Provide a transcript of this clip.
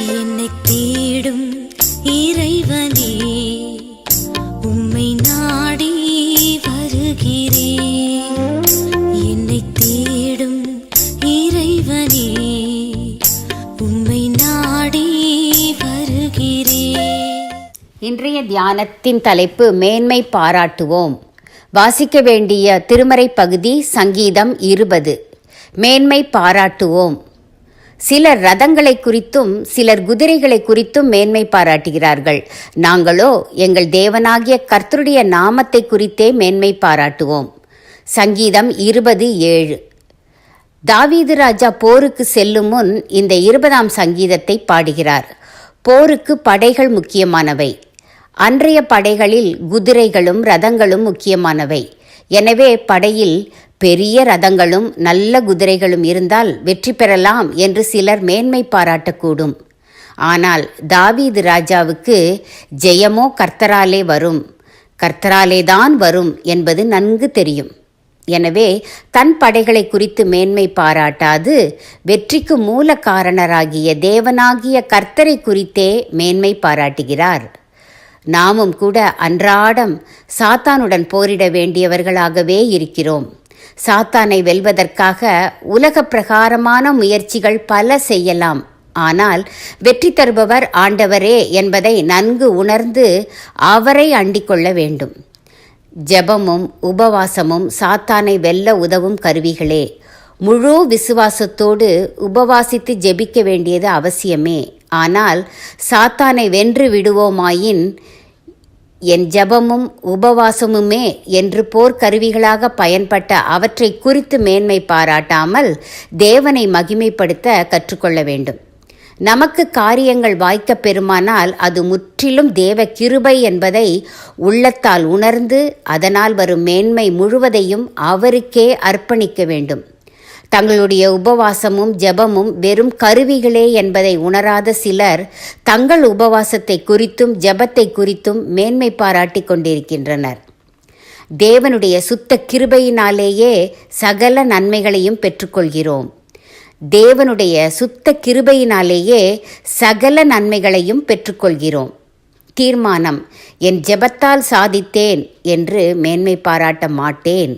என்னை தேடும் இறைவனே, உம்மை நாடி வருகிறேன். என்னை தேடும் இறைவனே, உம்மை நாடி வருகிறேன். இன்றைய தியானத்தின் தலைப்பு மேன்மை பாராட்டுவோம். வாசிக்க வேண்டிய திருமறை பகுதி சங்கீதம் 20. மேன்மை பாராட்டுவோம். சிலர் ரதங்களை குறித்தும் சிலர் குதிரைகளை குறித்தும் மேன்மை பாராட்டுகிறார்கள். நாங்களோ எங்கள் தேவனாகிய கர்த்தருடைய நாமத்தை குறித்தே மேன்மை பாராட்டுவோம். சங்கீதம் 20:7. தாவீது ராஜா போருக்கு செல்லும் முன் இந்த 20ஆம் சங்கீதத்தை பாடுகிறார். போருக்கு படைகள் முக்கியமானவை. அன்றைய படைகளில் குதிரைகளும் ரதங்களும் முக்கியமானவை. எனவே படையில் பெரிய ரதங்களும் நல்ல குதிரைகளும் இருந்தால் வெற்றி பெறலாம் என்று சிலர் மேன்மை பாராட்டக்கூடும். ஆனால் தாவீது ராஜாவுக்கு ஜெயமோ கர்த்தராலே வரும், கர்த்தராலேதான் வரும் என்பது நன்கு தெரியும். எனவே தன் படைகளை குறித்து மேன்மை பாராட்டாது வெற்றிக்கு மூல காரணராகிய தேவனாகிய கர்த்தரை குறித்தே மேன்மை பாராட்டுகிறார். நாமும் கூட அன்றாடம் சாத்தானுடன் போரிட வேண்டியவர்களாகவே இருக்கிறோம். சாத்தானை வெல்வதற்காக உலக பிரகாரமான முயற்சிகள் பல செய்யலாம். ஆனால் வெற்றி தருபவர் ஆண்டவரே என்பதை நன்கு உணர்ந்து அவரை அண்டிக் கொள்ள வேண்டும். ஜெபமும் உபவாசமும் சாத்தானை வெல்ல உதவும் கருவிகளே. முழு விசுவாசத்தோடு உபவாசித்து ஜெபிக்க வேண்டியது அவசியமே. ஆனால் சாத்தானை வென்று விடுவோமாயின் என் ஜெபமும் உபவாசமுமே என்று போர்க்கருவிகளாக பயன்பட்ட அவற்றை குறித்து மேன்மை பாராட்டாமல் தேவனை மகிமைப்படுத்த கற்றுக்கொள்ள வேண்டும். நமக்கு காரியங்கள் வாய்க்கப் பெறுமானால் அது முற்றிலும் தேவ கிருபை என்பதை உள்ளத்தால் உணர்ந்து அதனால் வரும் மேன்மை முழுவதையும் அவருக்கே அர்ப்பணிக்க வேண்டும். தங்களுடைய உபவாசமும் ஜெபமும் வெறும் கருவிகளே என்பதை உணராத சிலர் தங்கள் உபவாசத்தை குறித்தும் ஜெபத்தை குறித்தும் மேன்மை பாராட்டி கொண்டிருக்கின்றனர். தேவனுடைய சுத்த கிருபையினாலேயே சகல நன்மைகளையும் பெற்றுக்கொள்கிறோம். தேவனுடைய சுத்த கிருபையினாலேயே சகல நன்மைகளையும் பெற்றுக்கொள்கிறோம். தீர்மானம்: என் ஜெபத்தால் சாதித்தேன் என்று மேன்மை பாராட்ட மாட்டேன்.